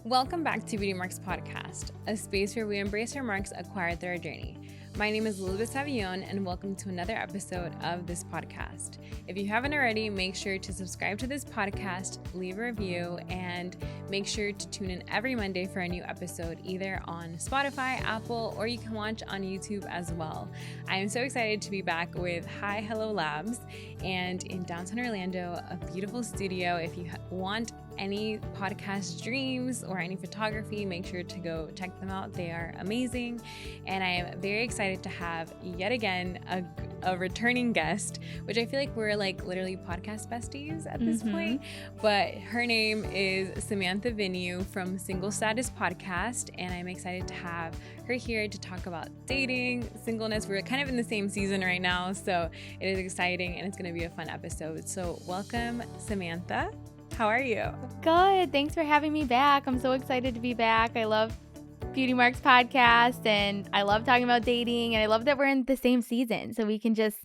Welcome back to Beauty Marks Podcast, a space where we embrace our marks acquired through our journey. My name is Elizabeth Savillon, and welcome to another episode of this podcast. If you haven't already, make sure to subscribe to this podcast, leave a review, and make sure to tune in every Monday for a new episode, either on Spotify, Apple, or you can watch on YouTube as well. I am so excited to be back with Hi Hello Labs and in downtown Orlando, a beautiful studio. If you want any podcast dreams or any photography, make sure to go check them out. They are amazing. And I am very excited to have yet again a returning guest, which I feel like we're like literally podcast besties at this point. But her name is Samantha Vigneau from Single Status Podcast. And I'm excited to have her here to talk about dating, singleness. We're kind of in the same season right now, so it is exciting and it's going to be a fun episode. So welcome, Samantha. How are you? Good. Thanks for having me back. I'm so excited to be back. I love Beauty Marks Podcast and I love talking about dating, and I love that we're in the same season so we can just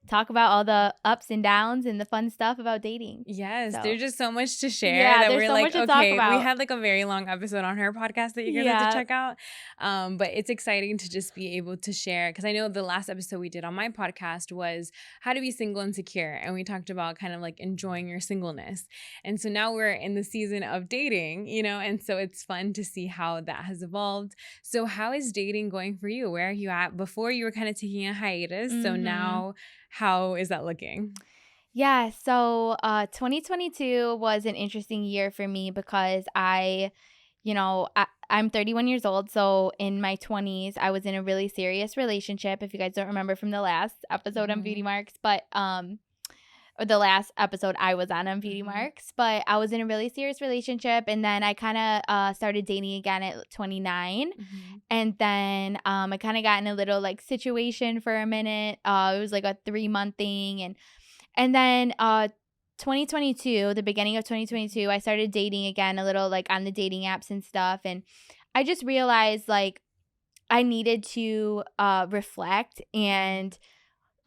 talk about all the ups and downs and the fun stuff about dating. Yes, there's just so much to share that we're so like, much to okay, talk about. We had like a very long episode on her podcast that you're going to have to check out. But it's exciting to just be able to share, because I know the last episode we did on my podcast was how to be single and secure. And we talked about kind of like enjoying your singleness. And so now we're in the season of dating, you know, and so it's fun to see how that has evolved. So how is dating going for you? Where are you at? Before you were kind of taking a hiatus. So now, how is that looking? Yeah, so 2022 was an interesting year for me because I'm 31 years old. So in my 20s, I was in a really serious relationship. If you guys don't remember from the last episode on Beauty Marks, but or the last episode I was on Beauty Marks, but I was in a really serious relationship, and then I kind of started dating again at 29, and then I kind of got in a little like situation for a minute. It was like a 3-month thing, and then 2022, the beginning of 2022, I started dating again a little like on the dating apps and stuff, and I just realized like I needed to reflect and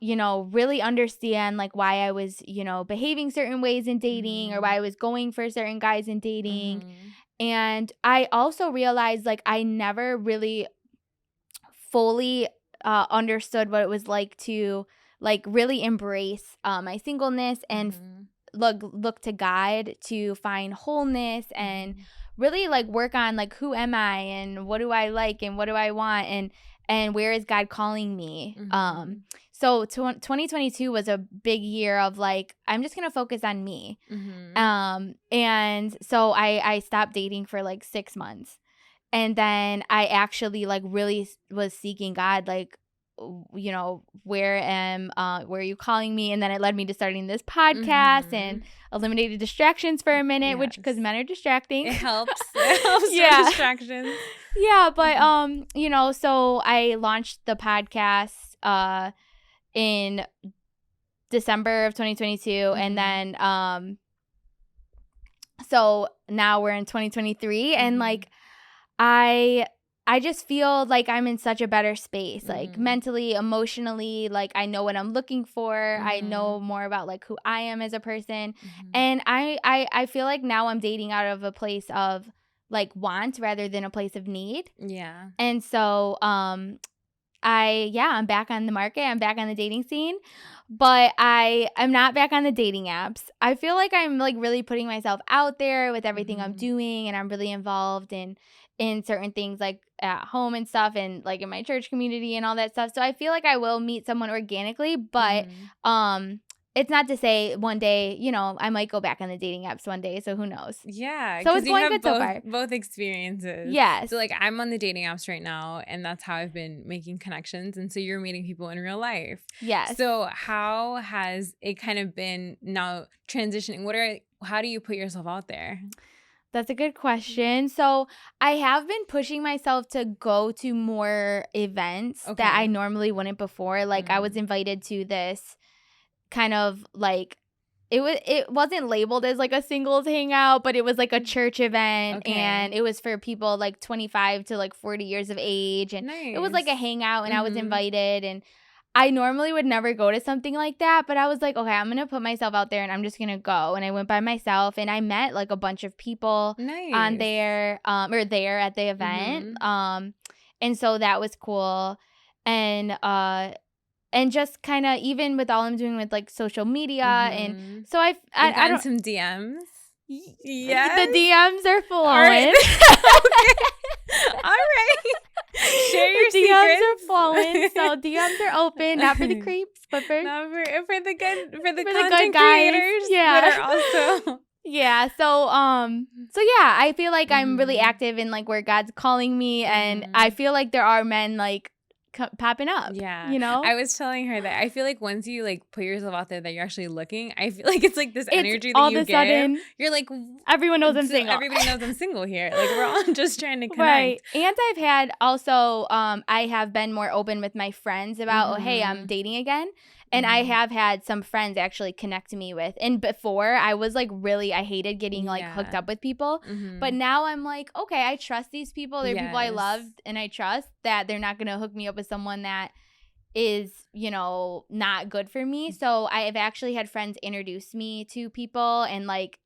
really understand like why I was, behaving certain ways in dating or why I was going for certain guys in dating. And I also realized like I never really fully understood what it was like to like really embrace my singleness and look to God to find wholeness and really like work on like who am I and what do I like and what do I want and where is God calling me. So 2022 was a big year of like, I'm just going to focus on me. And so I stopped dating for like 6 months. And then I actually like really was seeking God, like, where are you calling me? And then it led me to starting this podcast and eliminated distractions for a minute, which because men are distracting. It helps. It helps with distractions. Yeah, but so I launched the podcast in December of 2022, and then so now we're in 2023, and like I just feel like I'm in such a better space, like mentally, emotionally, like I know what I'm looking for. I know more about like who I am as a person. And I feel like now I'm dating out of a place of like want rather than a place of need. Yeah. And so I'm back on the market. I'm back on the dating scene, but I'm not back on the dating apps. I feel like I'm like really putting myself out there with everything I'm doing, and I'm really involved in certain things like at home and stuff, and like in my church community and all that stuff. So I feel like I will meet someone organically, but it's not to say one day, I might go back on the dating apps one day. So who knows? Yeah. So it's going good so far. Both experiences. Yes. So like I'm on the dating apps right now, and that's how I've been making connections. And so you're meeting people in real life. Yes. So how has it kind of been now transitioning? How do you put yourself out there? That's a good question. So I have been pushing myself to go to more events that I normally wouldn't before. Like I was invited to this kind of like, it wasn't labeled as like a singles hangout, but it was like a church event, and it was for people like 25 to like 40 years of age. And it was like a hangout, and I was invited, and I normally would never go to something like that, but I was like, okay, I'm going to put myself out there and I'm just going to go. And I went by myself and I met like a bunch of people on there or there at the event. And so that was cool. And just kind of even with all I'm doing with like social media. And so I don't some DMs. Yes. The DMs are flowing. All right. All right. Share your DMs secrets. are flowing, so DMs are open, not for the creeps, but for the content good guys. creators. Yeah. That are also yeah. So yeah, I feel like I'm really active in like where God's calling me, and I feel like there are men like popping up. Yeah. You know? I was telling her that I feel like once you like put yourself out there that you're actually looking, I feel like it's like this energy that you give. Sudden, you're like, everyone knows I'm single. Everybody knows I'm single here. Like we're all just trying to connect. Right. And I've had also, I have been more open with my friends about, oh, hey, I'm dating again. And I have had some friends actually connect me with. And before, I was like really, I hated getting like hooked up with people. But now I'm like, okay, I trust these people. They're people I love and I trust that they're not going to hook me up with someone that is, you know, not good for me. So I've actually had friends introduce me to people and like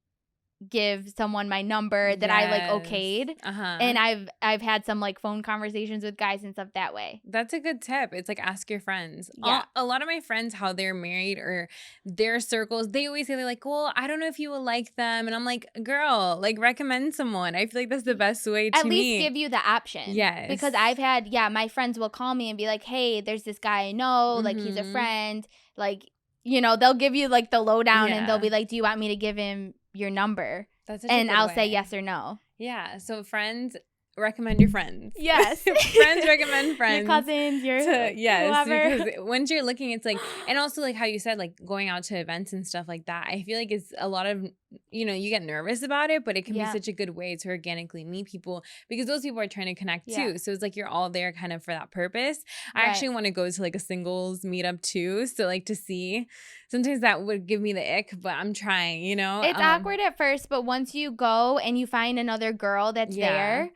give someone my number that I like okayed. And I've had some like phone conversations with guys and stuff that way. That's a good tip. It's like ask your friends. Yeah. A lot of my friends, how they're married or their circles, they always say they're like, well, I don't know if you will like them. And I'm like, girl, like recommend someone. I feel like that's the best way to at least give you the option. Yes. Because I've had, my friends will call me and be like, hey, there's this guy I know, like he's a friend, like, you know, they'll give you like the lowdown and they'll be like, do you want me to give him your number? And I'll say yes or no. Yeah. So friends, recommend your friends. Yes. Friends recommend friends. Your cousins, whoever. Because once you're looking, it's like, and also like how you said, like going out to events and stuff like that. I feel like it's a lot of, you know, you get nervous about it, but it can be such a good way to organically meet people because those people are trying to connect too. So it's like you're all there kind of for that purpose. I actually want to go to like a singles meetup too. So like to see, sometimes that would give me the ick, but I'm trying, you know. It's awkward at first, but once you go and you find another girl that's there,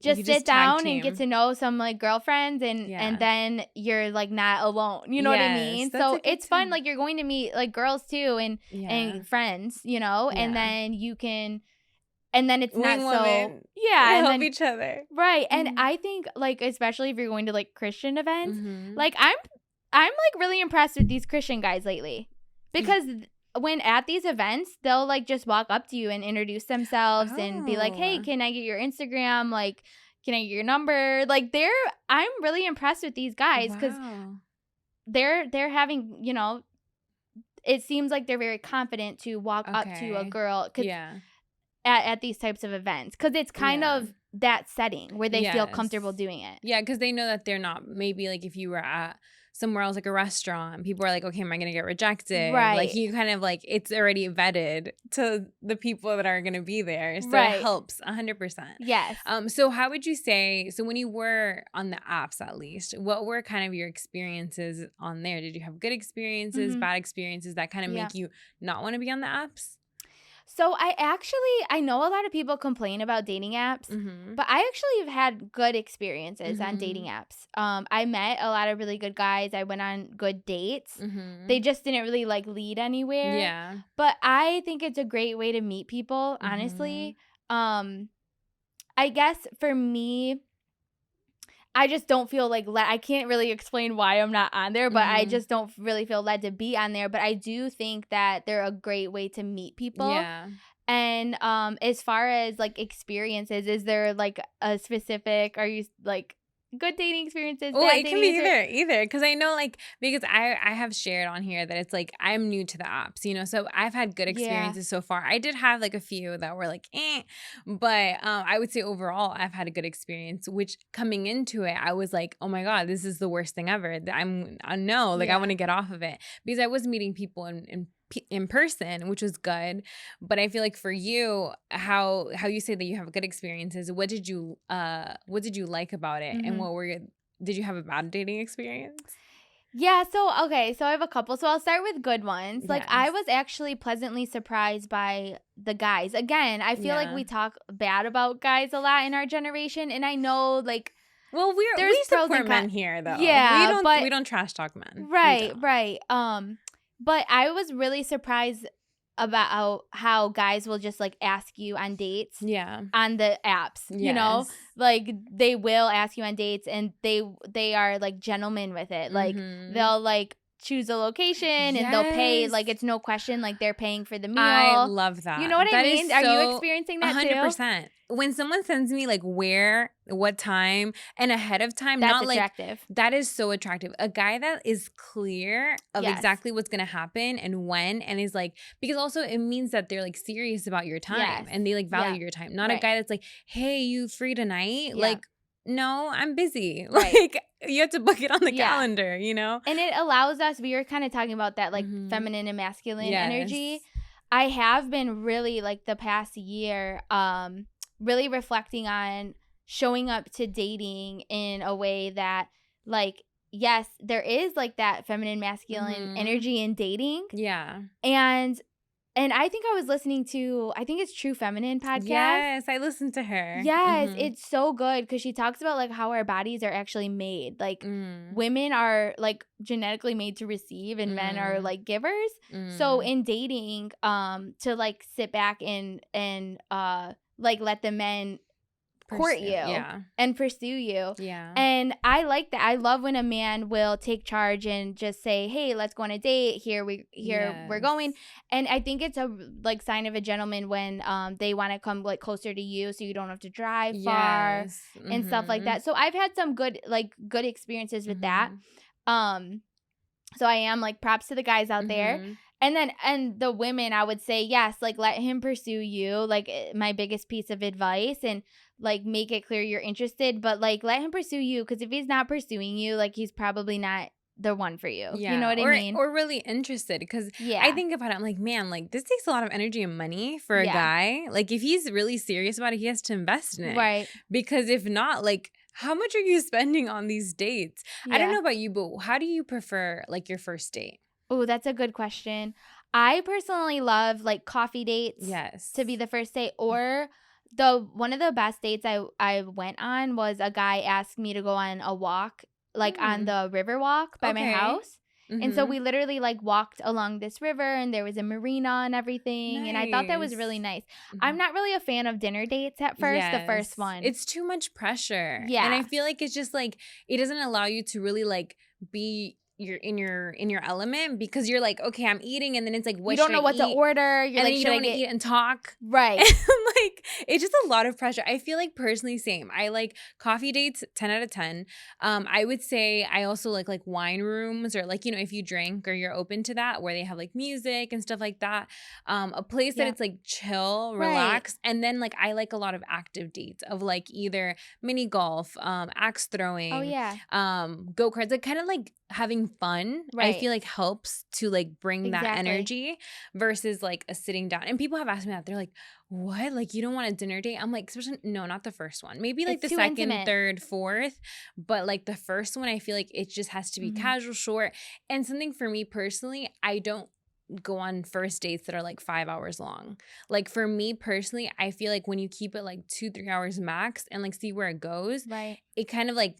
just sit down and get to know some like girlfriends and then you're like not alone. You know what I mean? So it's fun. Like you're going to meet like girls too and friends, you know, and then you can, and then it's not so, and help each other. Right. And I think like, especially if you're going to like Christian events, like I'm like really impressed with these Christian guys lately because when at these events, they'll like just walk up to you and introduce themselves and be like, hey, can I get your Instagram? Like, can I get your number? Like I'm really impressed with these guys because they're having, you know, it seems like they're very confident to walk up to a girl at these types of events because it's kind of that setting where they feel comfortable doing it. Yeah, because they know that they're not, maybe like if you were at somewhere else like a restaurant, people are like, okay, am I gonna get rejected? Like you kind of like, it's already vetted to the people that are gonna be there, so it helps 100%. Yes. So how would you say, so when you were on the apps, at least, what were kind of your experiences on there? Did you have good experiences, bad experiences that kind of make you not want to be on the apps? So I know a lot of people complain about dating apps, but I actually have had good experiences on dating apps. I met a lot of really good guys. I went on good dates. They just didn't really like lead anywhere. Yeah. But I think it's a great way to meet people, honestly. I guess for me, I just don't feel like I can't really explain why I'm not on there, but I just don't really feel led to be on there. But I do think that they're a great way to meet people. Yeah. And as far as like experiences, is there like a specific, are you like good dating experiences? Oh, it can be either. Because I know like, because I have shared on here that it's like, I'm new to the apps, you know, so I've had good experiences so far. I did have like a few that were like, but I would say overall, I've had a good experience, which coming into it, I was like, oh my God, this is the worst thing ever. I want to get off of it because I was meeting people in person, which was good. But I feel like for you, how you say that you have good experiences, what did you like about it, and did you have a bad dating experience? Yeah, so I have a couple. So I'll start with good ones. Like I was actually pleasantly surprised by the guys. Again, I feel like we talk bad about guys a lot in our generation, and I know like Well, there's we pros support and men cons. here, though. Yeah, We don't trash talk men. Right, right. But I was really surprised about how guys will just like ask you on dates. Yeah. On the apps, you know, like they will ask you on dates, and they are like gentlemen with it. Like they'll like choose a location and they'll pay, like it's no question, like they're paying for the meal. I love that. You know what I mean? Are you experiencing that 100%. too? When someone sends me like where, what time, and ahead of time, That's not attractive. Like, that is so attractive. A guy that is clear of exactly what's going to happen and when, and is like, because also it means that they're like serious about your time and they like value your time. Not a guy that's like, hey, you free tonight? Like, no, I'm busy. Like, you have to book it on the calendar, you know? And it allows us, we were kind of talking about that, like feminine and masculine energy. I have been really, like the past year, really reflecting on showing up to dating in a way that, like, yes, there is like that feminine masculine energy in dating. Yeah. And I think I was listening to, I think it's True Feminine podcast. Yes, I listened to her. Yes, it's so good because she talks about like how our bodies are actually made. Like women are like genetically made to receive, and men are like givers. So in dating, to like sit back and like let the men court you and pursue you. Yeah. And I like that. I love when a man will take charge and just say, hey, let's go on a date. Here we're going. And I think it's a like sign of a gentleman when they want to come like closer to you so you don't have to drive far and stuff like that. So I've had some good experiences with that. So I am like props to the guys out there. And the women, I would say, yes, like let him pursue you. Like my biggest piece of advice, and like make it clear you're interested, but like let him pursue you, because if he's not pursuing you, like he's probably not the one for you. You know what I mean? Or really interested, because I think about it, I'm like, man, like this takes a lot of energy and money for a guy. Like if he's really serious about it, he has to invest in it. Right. Because if not, like how much are you spending on these dates? I don't know about you, but how do you prefer like your first date? Oh, that's a good question. I personally love like coffee dates to be the first date, or one of the best dates I went on was a guy asked me to go on a walk, like on the river walk by my house. And so we literally like walked along this river, and there was a marina and everything. And I thought that was really nice. I'm not really a fan of dinner dates at first, the first one. It's too much pressure. Yeah. And I feel like it's just like, it doesn't allow you to really like be in your element, because you're like, okay, I'm eating, and then it's like, what you don't know what to order. You're like, you don't want to eat and talk, right? Like it's just a lot of pressure. I feel like personally, same. I like coffee dates 10 out of 10. I would say I also like wine rooms, or like, you know, if you drink or you're open to that, where they have like music and stuff like that. A place that it's like chill, relax. And then like I like a lot of active dates of like either mini golf, axe throwing, go-karts, like kind of like having fun. I feel like helps to like bring that energy versus like a sitting down. And people have asked me that. They're like, what? Like you don't want a dinner date? I'm like, especially, no, not the first one. Maybe like the second, intimate. Third, fourth. But like the first one, I feel like it just has to be casual, short. And something for me personally, I don't go on first dates that are like 5 hours long. Like for me personally, I feel like when you keep it like 2-3 hours max and like see where it goes, it kind of like,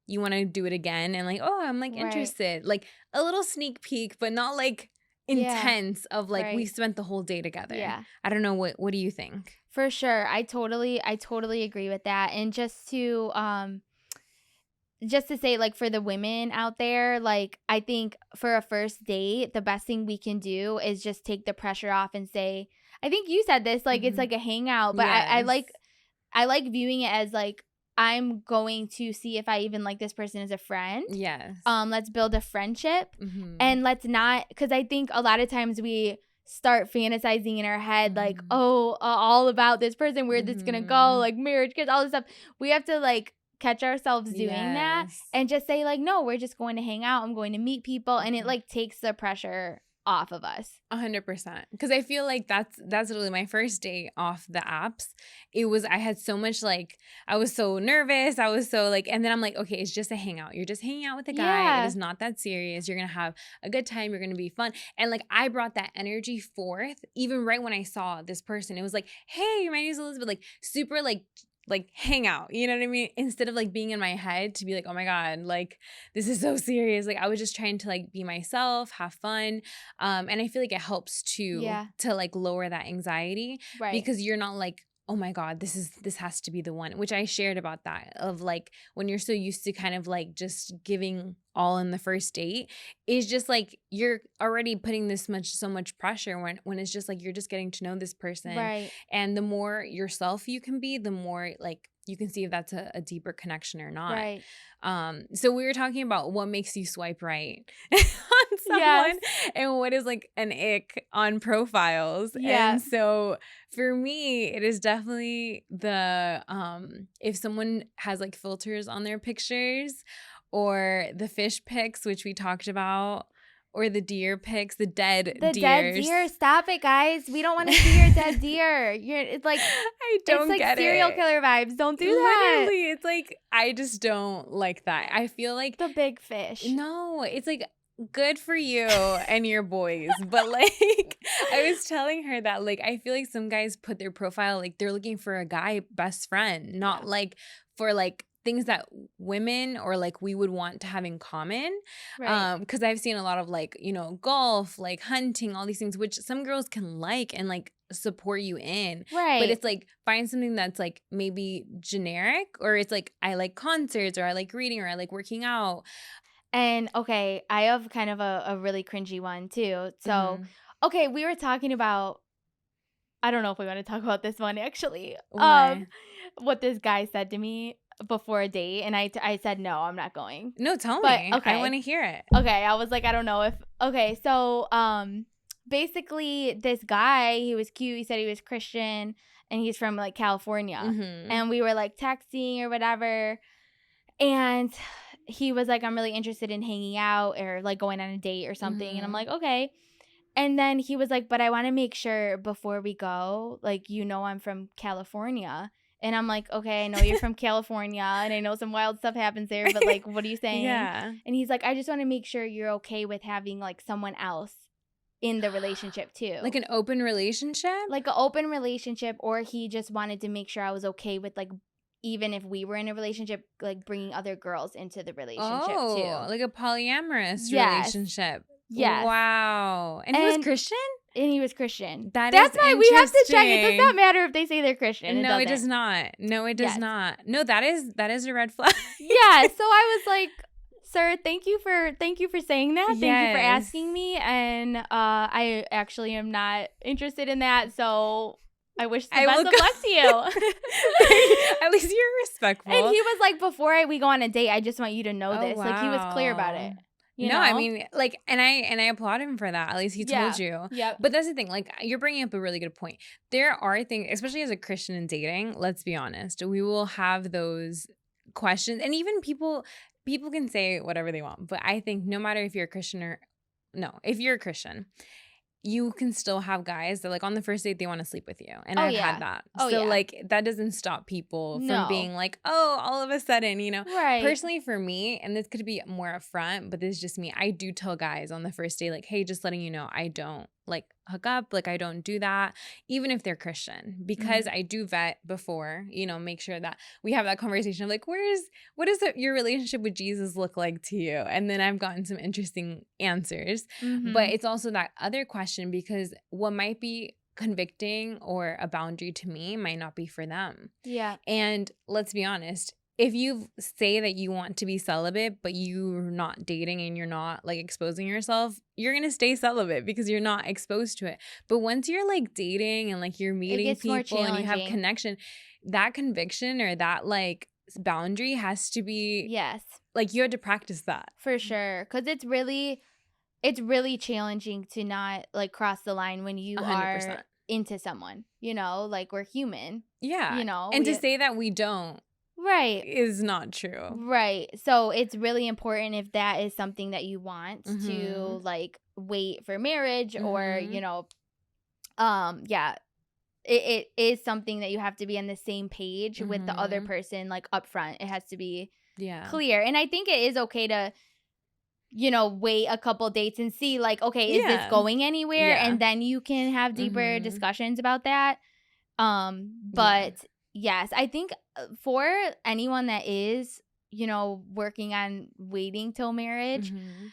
you want to do it again and like, oh, I'm like interested, like a little sneak peek, but not like intense of like we spent the whole day together. Yeah. I don't know, what do you think? For sure. I totally agree with that. And just to say, like for the women out there, like I think for a first date, the best thing we can do is just take the pressure off and say, I think you said this, like it's like a hangout, but I like viewing it as like, I'm going to see if I even like this person as a friend. Yes. Let's build a friendship. And let's not, because I think a lot of times we start fantasizing in our head like, oh, all about this person, where this is going to go, like marriage, kids, all this stuff. We have to like catch ourselves doing that and just say like, no, we're just going to hang out. I'm going to meet people. And it like takes the pressure off of us. 100%. Because I feel like that's literally my first date off the apps. I had so much like, I was so nervous. I was so like, and then I'm like, okay, it's just a hangout. You're just hanging out with a guy. It is not that serious. You're going to have a good time. You're going to be fun. And like, I brought that energy forth even right when I saw this person. It was like, hey, my name is Elizabeth. Like super like like hang out, you know what I mean? Instead of like being in my head to be like, oh my God, like this is so serious. Like I was just trying to like be myself, have fun. And I feel like it helps to like lower that anxiety because you're not like, oh my God, this has to be the one, which I shared about that of like when you're so used to kind of like just giving all in the first date is just like you're already putting so much pressure when it's just like you're just getting to know this person. Right. And the more yourself you can be, the more like you can see if that's a deeper connection or not. Right. So we were talking about what makes you swipe right on someone and what is like an ick on profiles. Yeah. And so for me, it is definitely the if someone has like filters on their pictures or the fish pics, which we talked about, or the deer pics, the dead deer. Stop it, guys. We don't want to see your dead deer. It's like I don't it's get like serial it. killer vibes. Don't do that. Literally, it's like I just don't like that. I feel like the big fish. No, it's like good for you and your boys, but like I was telling her that like I feel like some guys put their profile like they're looking for a guy best friend, not like for like things that women or like we would want to have in common. Right. Because I've seen a lot of like, you know, golf, like hunting, all these things, which some girls can like and like support you in. Right. But it's like find something that's like maybe generic, or it's like I like concerts, or I like reading, or I like working out. And okay, I have kind of a really cringy one too. So, okay, we were talking about, I don't know if we want to talk about this one actually. What this guy said to me before a date, and I said no, I'm not going. No, tell me. Okay, I want to hear it. Okay, I was like, I don't know if so basically this guy, he was cute, he said he was Christian and he's from like California. And we were like texting or whatever, and he was like, I'm really interested in hanging out or like going on a date or something. And I'm like, okay. And then he was like, but I want to make sure before we go, like, you know, I'm from California. And I'm like, okay, I know you're from California and I know some wild stuff happens there, but like, what are you saying? Yeah. And he's like, I just want to make sure you're okay with having like someone else in the relationship too. Like an open relationship? Like an open relationship, or he just wanted to make sure I was okay with like, even if we were in a relationship, like bringing other girls into the relationship too. Like a polyamorous relationship. Yes. Wow. And he was Christian? And he was Christian. That's why we have to check. It does not matter if they say they're Christian. No, it does not. No, it does not. No, that is a red flag. Yeah. So I was like, sir, thank you for saying that. Thank you for asking me. And I actually am not interested in that. So I wish the best of luck to you. At least you're respectful. And he was like, before we go on a date, I just want you to know this. Wow. Like, he was clear about it. You know? I mean, like, and I applaud him for that. At least he told you. Yep. But that's the thing. Like, you're bringing up a really good point. There are things, especially as a Christian in dating, let's be honest, we will have those questions. And even people can say whatever they want. But I think no matter if you're a Christian if you're a Christian, you can still have guys that like on the first date they want to sleep with you, and I've had that. Like that doesn't stop people from being like, oh, all of a sudden, you know. Right. Personally, for me, and this could be more upfront, but this is just me. I do tell guys on the first date, like, hey, just letting you know, I don't like hook up, like I don't do that, even if they're Christian, because I do vet before, you know, make sure that we have that conversation of like, what does your relationship with Jesus look like to you? And then I've gotten some interesting answers, but it's also that other question, because what might be convicting or a boundary to me might not be for them. Yeah. And let's be honest, if you say that you want to be celibate, but you're not dating and you're not like exposing yourself, you're going to stay celibate because you're not exposed to it. But once you're like dating and like you're meeting people and you have connection, that conviction or that like boundary has to be, like you had to practice that. For sure. Because it's really challenging to not like cross the line when you 100%. Are into someone, you know, like we're human. Yeah. You know. And to say that we don't. Right. Is not true. Right. So it's really important, if that is something that you want, to like wait for marriage or, you know, it is something that you have to be on the same page with the other person, like upfront. It has to be clear. And I think it is okay to, you know, wait a couple dates and see like, okay, is this going anywhere? And then you can have deeper discussions about that. But Yes, I think for anyone that is, working on waiting till marriage, Mm-hmm.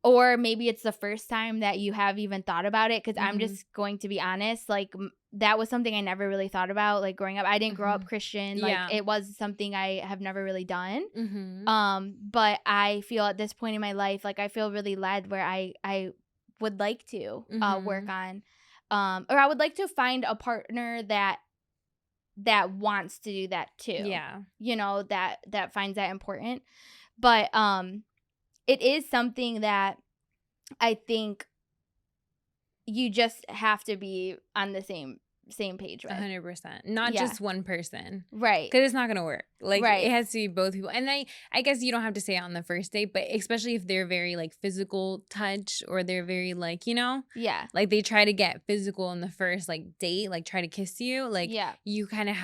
or maybe it's the first time that you have even thought about it, because I'm Mm-hmm. just going to be honest, like that was something I never really thought about, like growing up. I didn't grow up Christian. Like Yeah. it was something I have never really done. Mm-hmm. But I feel at this point in my life, like I feel really led where I would like to work on, or I would like to find a partner that wants to do that too. Yeah. That finds that important. But it is something that I think you just have to be on the same page with. 100%. Not Yeah. just one person. Right. Because it's not going to work. Like, Right. it has to be both people. And I guess you don't have to say it on the first date, but especially if they're very, like, physical touch, or they're very, like, Yeah. like, they try to get physical on the first, like, date, like, try to kiss you. Like, Yeah. you kind of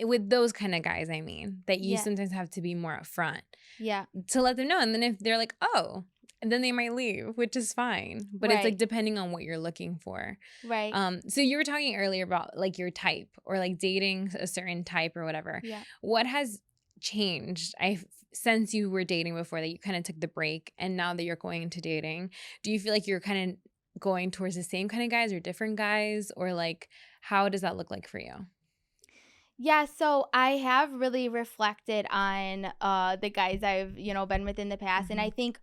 with those kind of guys, I mean, that you Yeah. sometimes have to be more upfront. Yeah. To let them know. And then if they're like, oh, and then they might leave, which is fine. But it's like depending on what you're looking for. Right. So you were talking earlier about like your type, or like dating a certain type or whatever. Yeah. What has changed since you were dating before, that you kind of took the break, and now that you're going into dating, do you feel like you're kind of going towards the same kind of guys or different guys, or like how does that look like for you? Yeah, so I have really reflected on the guys I've, been with in the past. And I think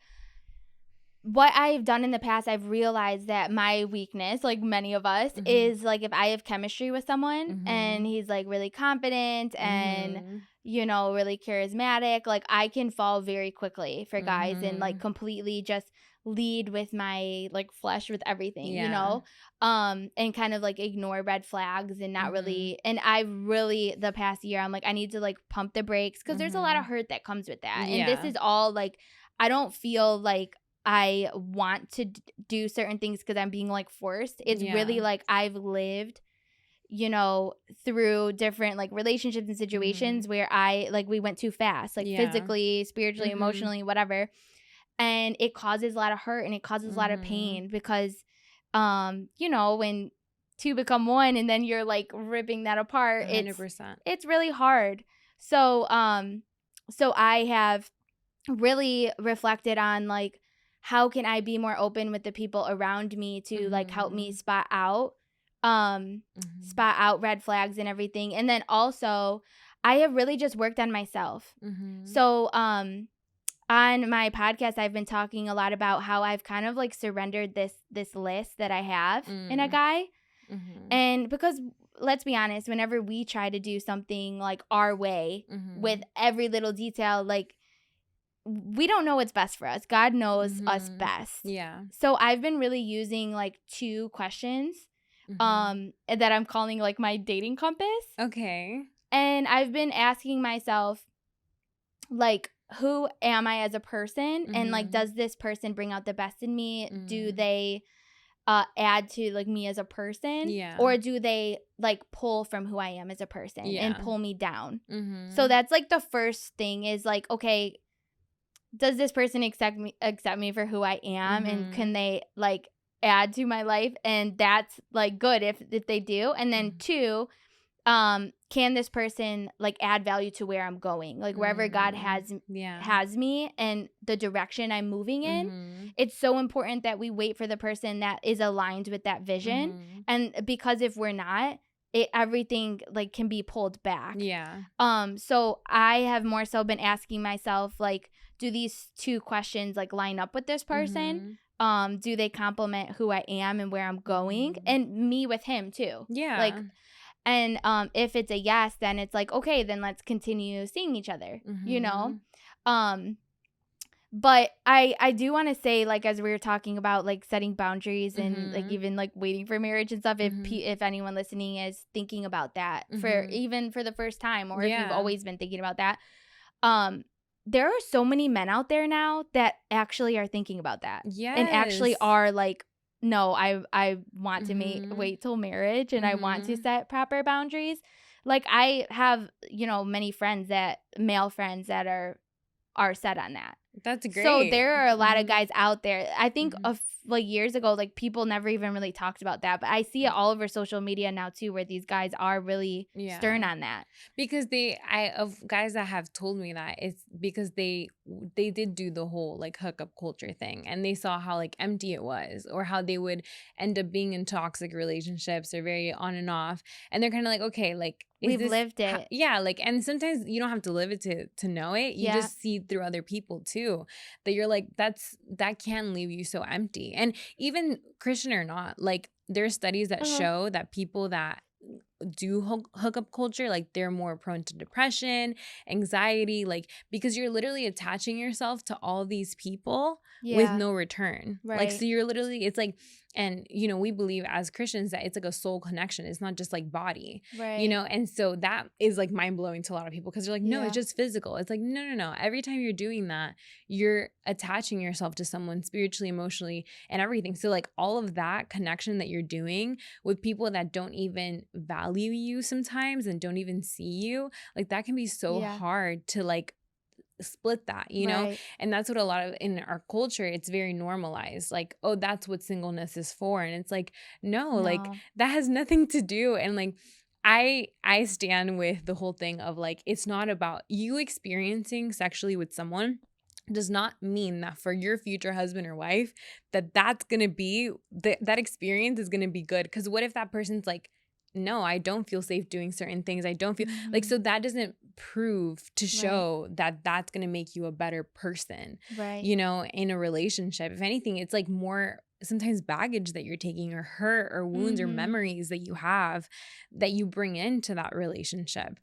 what I've done in the past, I've realized that my weakness, like many of us, is like if I have chemistry with someone and he's like really confident and, really charismatic, like I can fall very quickly for guys and like completely just lead with my like flesh with everything, and kind of like ignore red flags and not really. And I've really, the past year, I'm like, I need to like pump the brakes, because there's a lot of hurt that comes with that. And this is all like, I don't feel like I want to do certain things because I'm being like forced. It's really like I've lived, through different like relationships and situations where we went too fast, like physically, spiritually, emotionally, whatever. And it causes a lot of hurt and it causes a lot of pain, because, when two become one and then you're like ripping that apart, 100%. it's really hard. So I have really reflected on like, how can I be more open with the people around me to like help me spot out red flags and everything. And then also I have really just worked on myself. So on my podcast, I've been talking a lot about how I've kind of like surrendered this list that I have in a guy. And because let's be honest, whenever we try to do something like our way with every little detail, like we don't know what's best for us. God knows us best. Yeah. So I've been really using like 2 questions that I'm calling like my dating compass. Okay. And I've been asking myself, like, who am I as a person? And like, does this person bring out the best in me? Do they add to like me as a person? Yeah. Or do they like pull from who I am as a person and pull me down? So that's like the first thing is like, okay, does this person accept me for who I am? And can they like add to my life? And that's like good if they do. And then 2, can this person like add value to where I'm going? Like wherever God has me and the direction I'm moving in. It's so important that we wait for the person that is aligned with that vision. And because if we're not, everything like can be pulled back. Yeah. So I have more so been asking myself, like, do these 2 questions like line up with this person? Do they complement who I am and where I'm going? And me with him too. Yeah. Like, and if it's a yes, then it's like, okay, then let's continue seeing each other, But I do want to say, like, as we were talking about like setting boundaries and like even like waiting for marriage and stuff, if anyone listening is thinking about that for the first time, or if you've always been thinking about that, there are so many men out there now that actually are thinking about that. Yes. And actually are like, no, I want to wait till marriage and I want to set proper boundaries. Like I have, many male friends that are set on that. That's great. So there are a lot of guys out there. I think like years ago, like people never even really talked about that. But I see it all over social media now too, where these guys are really stern on that. Because of guys that have told me that, it's because they did do the whole like hookup culture thing, and they saw how like empty it was, or how they would end up being in toxic relationships or very on and off, and they're kind of like, okay, like we've lived it. Like, and sometimes you don't have to live it to know it. You just see through other people too, that you're like, that can leave you so empty. And even Christian or not, like there's studies that show that people that do hookup culture, like they're more prone to depression, anxiety, like because you're literally attaching yourself to all these people with no return. Like, so you're literally, it's like, and you know, we believe as Christians that it's like a soul connection. It's not just like body, you know? And so that is like mind blowing to a lot of people, because they're like, no, it's just physical. It's like, no. Every time you're doing that, you're attaching yourself to someone spiritually, emotionally, and everything. So like all of that connection that you're doing with people that don't even value you sometimes and don't even see you, like that can be so hard to like split that, you know? And that's what a lot of in our culture, it's very normalized, like, oh, that's what singleness is for. And it's like, no, like that has nothing to do. And like I stand with the whole thing of like, it's not about you experiencing sexually with someone does not mean that for your future husband or wife that's gonna be that experience is gonna be good. Because what if that person's like, no, I don't feel safe doing certain things. I don't feel like, so that doesn't prove to show that that's going to make you a better person, you know, in a relationship. If anything, it's like more sometimes baggage that you're taking, or hurt, or wounds, or memories that you have that you bring into that relationship.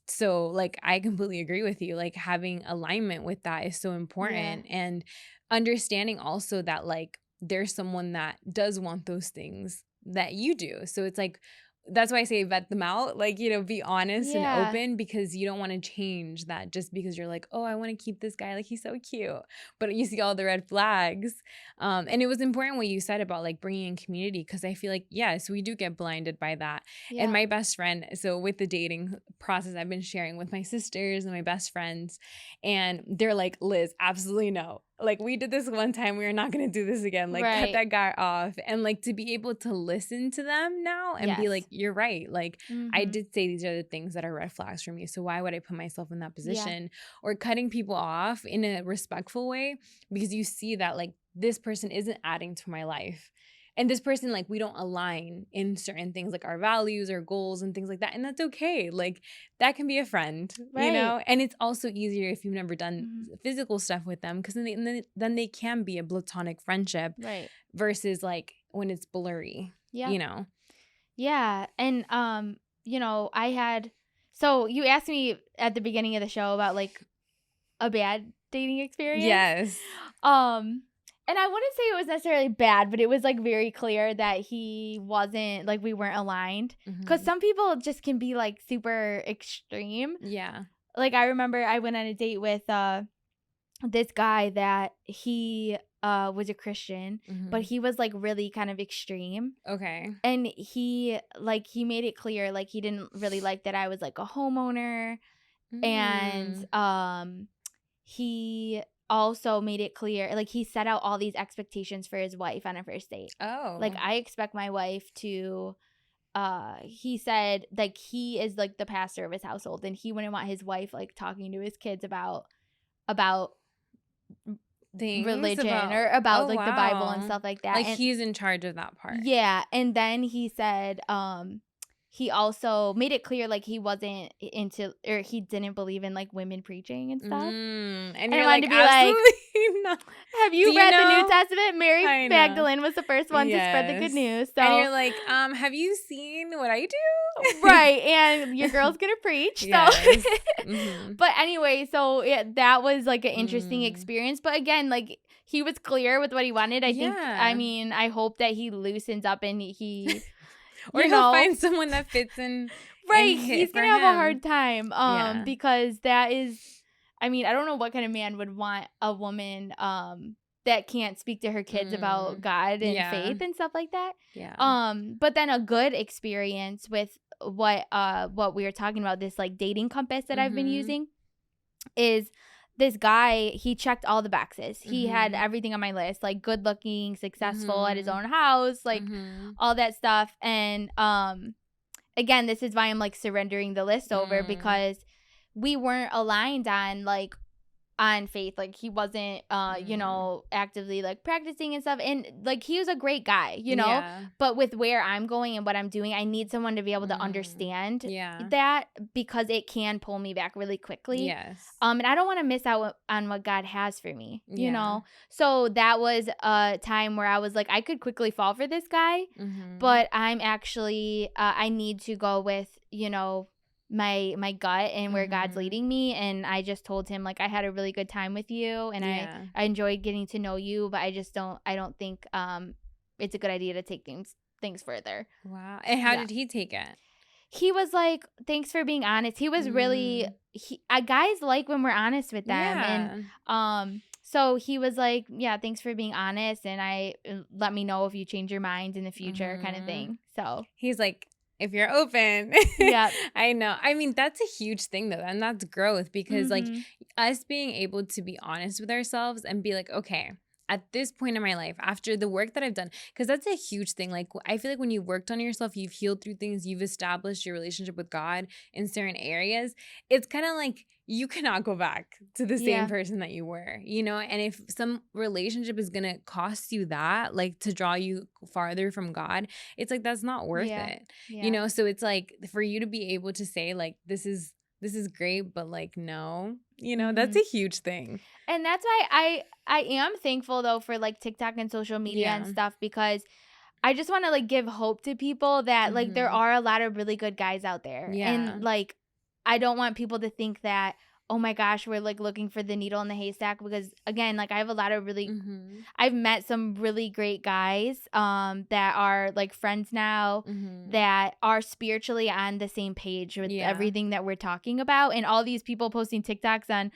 So like, I completely agree with you. Like having alignment with that is so important, and understanding also that like there's someone that does want those things that you do. So it's like, that's why I say vet them out, like, you know, be honest and open, because you don't want to change that just because you're like, oh, I want to keep this guy, like he's so cute, but you see all the red flags. And it was important what you said about like bringing in community, because I feel like, yes, we do get blinded by that. And my best friend, so with the dating process, I've been sharing with my sisters and my best friends, and they're like, Liz, absolutely no. Like, we did this one time, we are not going to do this again. Like, cut that guy off. And like, to be able to listen to them now and be like, you're right. Like, I did say these are the things that are red flags for me. So why would I put myself in that position? Or cutting people off in a respectful way, because you see that like this person isn't adding to my life. And this person, like, we don't align in certain things, like our values or goals and things like that. And that's okay. Like, that can be a friend, you know? And it's also easier if you've never done physical stuff with them, because then they can be a platonic friendship versus like when it's blurry, you know? Yeah. And, you know, so you asked me at the beginning of the show about like a bad dating experience. Yes. And I wouldn't say it was necessarily bad, but it was like very clear that he wasn't, like, we weren't aligned. Because some people just can be like super extreme. Yeah. Like, I remember I went on a date with this guy that he was a Christian, but he was like really kind of extreme. Okay. And he made it clear, like, he didn't really like that I was like a homeowner. And he also made it clear, like, he set out all these expectations for his wife on a first date. Oh. Like, I expect my wife to, he said, like, he is, like, the pastor of his household, and he wouldn't want his wife, like, talking to his kids about things, religion, or about, like, the Bible and stuff like that. Like, and he's in charge of that part. Yeah. And then he said, he also made it clear, like, he wasn't into, or he didn't believe in, like, women preaching and stuff. And you're like, absolutely not. Have you read the New Testament? Mary Magdalene was the first one to spread the good news. So. And you're like, have you seen what I do? Right. And your girl's going to preach. Yes. So. But anyway, so that was, like, an interesting experience. But again, like, he was clear with what he wanted. I think, I mean, I hope that he loosens up and he... Or he'll find someone that fits in. Right. He's going to have a hard time. Because that is, I mean, I don't know what kind of man would want a woman that can't speak to her kids about God and faith and stuff like that. Yeah. But then a good experience with what we were talking about, this like dating compass that I've been using, is this guy, he checked all the boxes. He had everything on my list, like good looking, successful, at his own house, like all that stuff. And again, this is why I'm like surrendering the list over, because we weren't aligned on like on faith. Like he wasn't you know, actively like practicing and stuff, and like he was a great guy, you know, but with where I'm going and what I'm doing, I need someone to be able to understand that, because it can pull me back really quickly. And I don't want to miss out on what God has for me, you know. So that was a time where I was like, I could quickly fall for this guy, but I'm actually I need to go with, you know, my gut and where God's leading me. And I just told him, like, I had a really good time with you, and I enjoyed getting to know you, but I don't think it's a good idea to take things further. Wow. And how did he take it? He was like, thanks for being honest. He was really guys like when we're honest with them. And so he was like, yeah, thanks for being honest, and let me know if you change your mind in the future, kind of thing. So he's like, if you're open. Yeah. I know. I mean, that's a huge thing though. And that's growth, because like us being able to be honest with ourselves and be like, okay, at this point in my life, after the work that I've done, because that's a huge thing. Like, I feel like when you've worked on yourself, you've healed through things, you've established your relationship with God in certain areas, it's kind of like you cannot go back to the same person that you were, you know? And if some relationship is going to cost you that, like to draw you farther from God, it's like, that's not worth it, you know? So it's like, for you to be able to say like, this is great, but like, no, you know, that's a huge thing. And that's why I am thankful though for like TikTok and social media and stuff, because I just want to like give hope to people that like there are a lot of really good guys out there. And like, I don't want people to think that, oh my gosh, we're like looking for the needle in the haystack, because again, like I have a lot of really I've met some really great guys that are like friends now, that are spiritually on the same page with everything that we're talking about. And all these people posting TikToks on,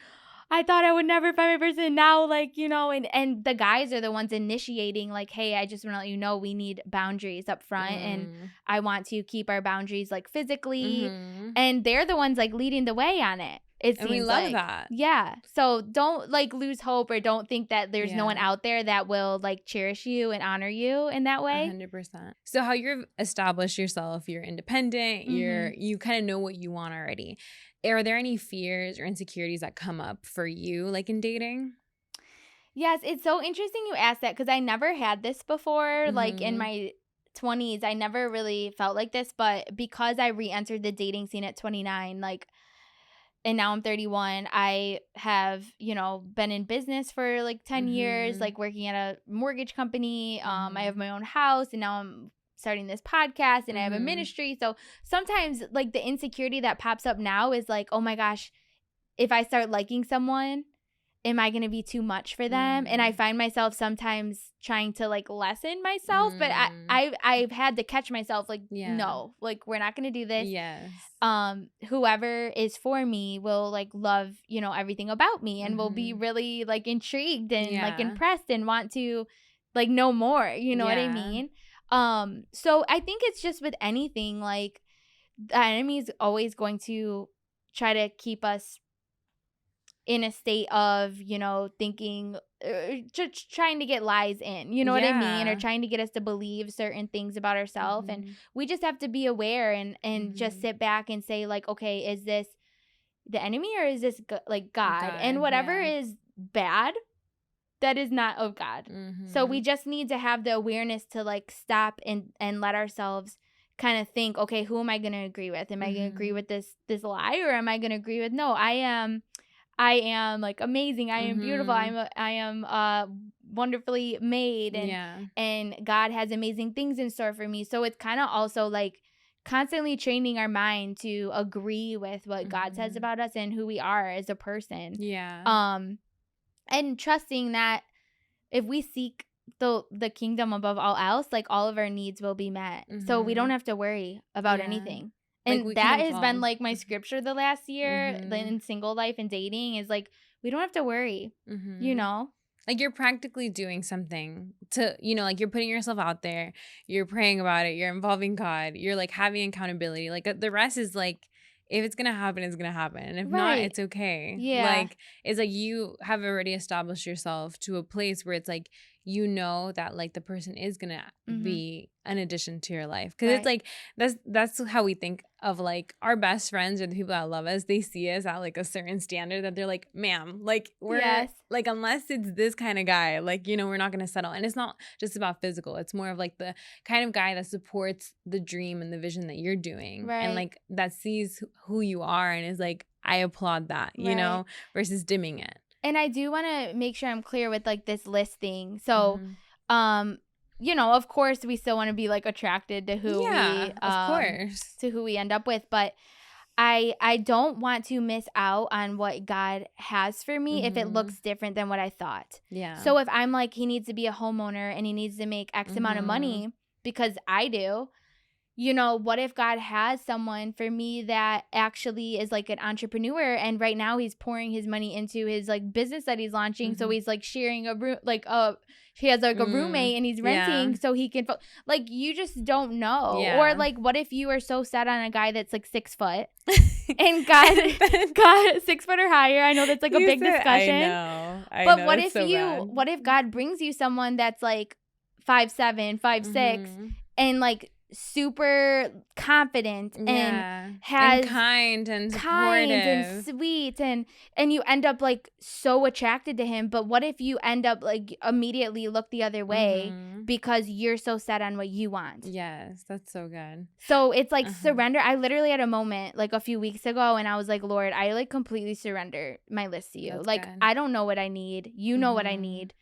I thought I would never find my person, now, like, you know, and the guys are the ones initiating, like, hey, I just want to let you know we need boundaries up front, and I want to keep our boundaries like physically, and they're the ones like leading the way on it. It seems, and we love that. Yeah. So don't like lose hope, or don't think that there's no one out there that will like cherish you and honor you in that way. 100%. So how you've established yourself, you're independent, you kind of know what you want already. Are there any fears or insecurities that come up for you, like in dating? Yes, it's so interesting you asked that, because I never had this before. Like in my 20s, I never really felt like this, but because I re-entered the dating scene at 29, like, and now I'm 31, I have, you know, been in business for like 10 years, like working at a mortgage company. I have my own house, and now I'm starting this podcast, and I have a ministry. So sometimes like the insecurity that pops up now is like, oh my gosh, if I start liking someone, am I going to be too much for them? And I find myself sometimes trying to like lessen myself, but I've had to catch myself like, no, like we're not going to do this. Yes. Whoever is for me will like love, you know, everything about me, and will be really like intrigued and like impressed and want to like know more, you know what I mean? So I think it's just with anything, like the enemy is always going to try to keep us in a state of, you know, thinking, just trying to get lies in, you know what I mean? Or trying to get us to believe certain things about ourselves. And we just have to be aware and just sit back and say like, okay, is this the enemy, or is this like God? And whatever is bad, that is not of God. So we just need to have the awareness to like stop and let ourselves kind of think, okay, who am I going to agree with? Am I going to agree with this lie, or am I going to agree with, no, I am like amazing. I am beautiful. I am wonderfully made, and God has amazing things in store for me. So it's kind of also like constantly training our mind to agree with what God says about us and who we are as a person. And trusting that if we seek the kingdom above all else, like all of our needs will be met. So we don't have to worry about anything. And like that has been like my scripture the last year in single life and dating, is like, we don't have to worry, you know? Like you're practically doing something to, you know, like you're putting yourself out there, you're praying about it, you're involving God, you're like having accountability. Like the rest is like, if it's gonna happen, it's gonna happen. And if not, Right. it's okay. Yeah. Like, it's like you have already established yourself to a place where it's like, you know that like the person is gonna be an addition to your life. Because it's like, that's how we think of like our best friends or the people that love us. They see us at like a certain standard that they're like, ma'am, like we're like, unless it's this kind of guy, like, you know, we're not gonna settle. And it's not just about physical. It's more of like the kind of guy that supports the dream and the vision that you're doing. And like that sees who you are and is like, I applaud that, you know, versus dimming it. And I do want to make sure I'm clear with like this list thing. So, you know, of course we still want to be like attracted to who we end up with, but I don't want to miss out on what God has for me if it looks different than what I thought. Yeah. So if I'm like, he needs to be a homeowner and he needs to make X amount of money because I do, you know, what if God has someone for me that actually is like an entrepreneur and right now he's pouring his money into his like business that he's launching. So he's like sharing a room, like he has like a roommate and he's renting so he can like, you just don't know. Or like, what if you are so set on a guy that's like 6 foot and God 6 foot or higher? I know that's like a big discussion. I know. What if what if God brings you someone that's like 5'7", 5'6", and like super confident and has and kind and supportive and sweet and you end up like so attracted to him, but what if you end up like immediately look the other way because you're so set on what you want? Yes, that's so good. So it's like surrender. I literally had a moment like a few weeks ago and I was like, Lord, I like completely surrender my list to you. That's like good. I don't know what I need, you know what I need.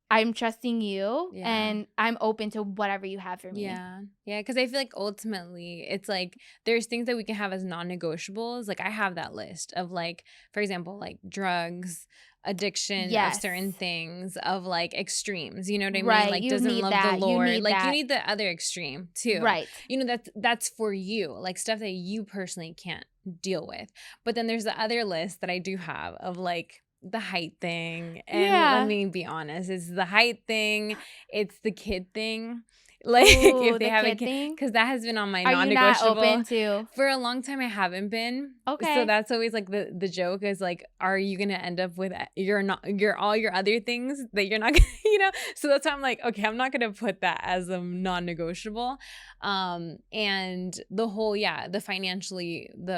I'm trusting you and I'm open to whatever you have for me. Yeah. Yeah. Because I feel like ultimately it's like there's things that we can have as non-negotiables. Like I have that list of like, for example, like drugs, addiction of certain things, of like extremes. You know what I mean? Like doesn't love the Lord. Like you need the other extreme too. Right. You know, that's for you. Like stuff that you personally can't deal with. But then there's the other list that I do have of like the height thing, and let me be honest, it's the height thing, it's the kid thing. Like if they have a kid, because that has been on my non-negotiable. Are you not open to? For a long time I haven't been. Okay. So that's always like the joke is like, are you gonna end up with all your other things that you're not gonna, you know? So that's why I'm like, okay, I'm not gonna put that as a non-negotiable. And the whole the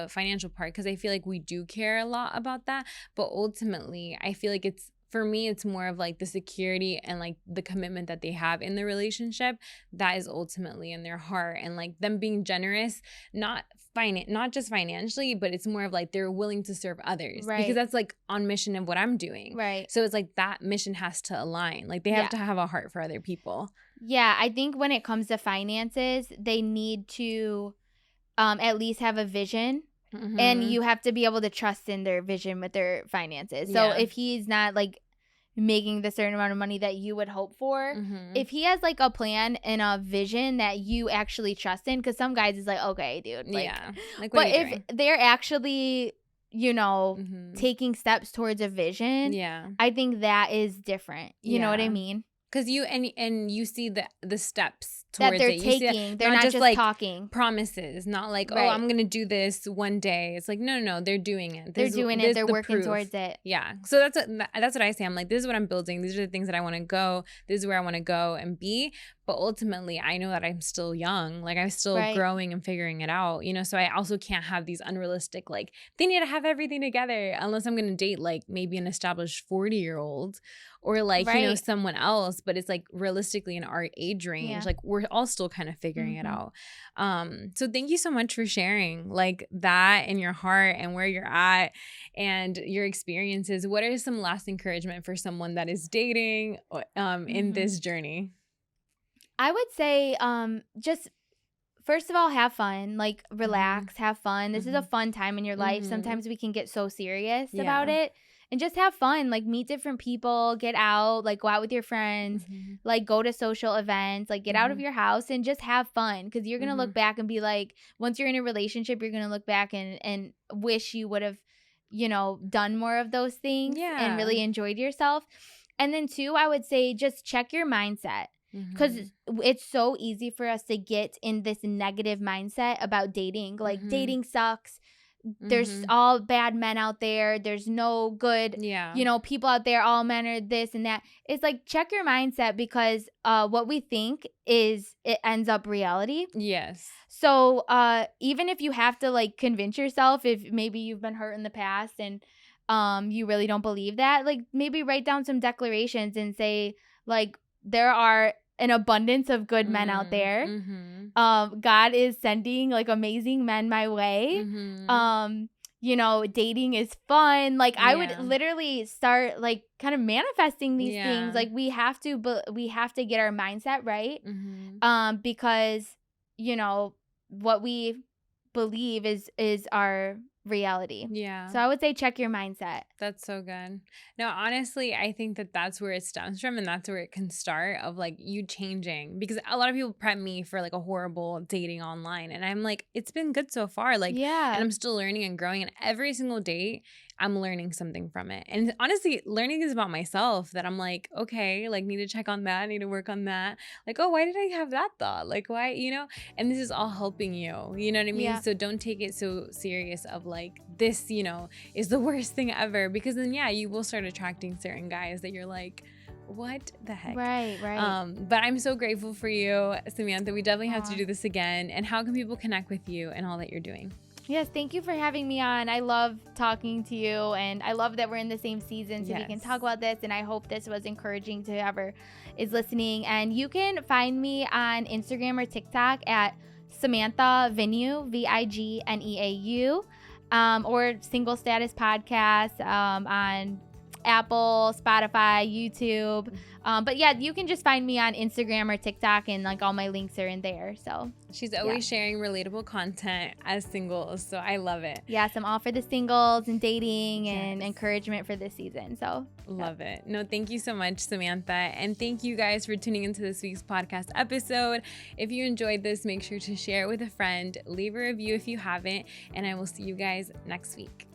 financial part, because I feel like we do care a lot about that, but ultimately I feel like for me, it's more of like the security and like the commitment that they have in the relationship that is ultimately in their heart, and like them being generous, not just financially, but it's more of like they're willing to serve others, because that's like on mission of what I'm doing. Right. So it's like that mission has to align. Like they have to have a heart for other people. Yeah, I think when it comes to finances, they need to at least have a vision. And you have to be able to trust in their vision with their finances. So if he's not like making the certain amount of money that you would hope for, if he has like a plan and a vision that you actually trust in, because some guys is like, okay, dude, like, like what but if doing? They're actually, you know, taking steps towards a vision, I think that is different. You know what I mean? Because you and you see the steps towards that they're it. taking. They're not just like talking. Promises, not like, oh, I'm gonna do this one day. It's like, no, they're doing it. They're doing it. They're working towards it. Yeah. So that's what I say. I'm like, this is what I'm building. These are the things that I want to go. This is where I want to go and be. But ultimately, I know that I'm still young. Like I'm still growing and figuring it out. You know, so I also can't have these unrealistic, like they need to have everything together, unless I'm gonna date like maybe an established 40-year-old or like you know, someone else. But it's like realistically in our age range, like we're all still kind of figuring it out. So thank you so much for sharing like that in your heart and where you're at and your experiences. What are some last encouragement for someone that is dating in this journey? I would say just first of all, have fun, like relax, have fun. This is a fun time in your life. Sometimes we can get so serious about it. And just have fun, like meet different people, get out, like go out with your friends, like go to social events, like get out of your house and just have fun. Because you're going to look back and be like, once you're in a relationship, you're going to look back and wish you would have, you know, done more of those things and really enjoyed yourself. And then 2, I would say just check your mindset. Because it's so easy for us to get in this negative mindset about dating. Like dating sucks. there's all bad men out there. There's no good, people out there. All men are this and that. It's like, check your mindset, because what we think it ends up reality. Yes. So even if you have to like convince yourself, if maybe you've been hurt in the past and you really don't believe that, like maybe write down some declarations and say, like, there are an abundance of good men out there. God is sending like amazing men my way. Dating is fun. Like I would literally start like kind of manifesting these things. Like we have to get our mindset right. Because what we believe is our reality. Yeah. So I would say check your mindset. That's so good. No, honestly, I think that that's where it stems from, and that's where it can start, of like you changing, because a lot of people prep me for like a horrible dating online, and I'm like, it's been good so far. Like, and I'm still learning and growing, and every single date I'm learning something from it. And honestly, learning is about myself, that I'm like, okay, like need to check on that, need to work on that. Like, oh, why did I have that thought? Like, why, and this is all helping you, you know what I mean? Yeah. So don't take it so serious of like this, is the worst thing ever, because then, you will start attracting certain guys that you're like, what the heck? Right. But I'm so grateful for you, Samantha. We definitely have to do this again. And how can people connect with you and all that you're doing? Yes, thank you for having me on. I love talking to you, and I love that we're in the same season, so we can talk about this, and I hope this was encouraging to whoever is listening. And you can find me on Instagram or TikTok at Samantha Vigneau, Vigneau, or Single Status Podcast on Apple, Spotify, YouTube. But you can just find me on Instagram or TikTok, and like all my links are in there. So she's always sharing relatable content as singles, so I love it. Yes, I'm all for the singles and dating and encouragement for this season. So love it. No, thank you so much, Samantha, and thank you guys for tuning into this week's podcast episode. If you enjoyed this, make sure to share it with a friend, leave a review if you haven't, and I will see you guys next week.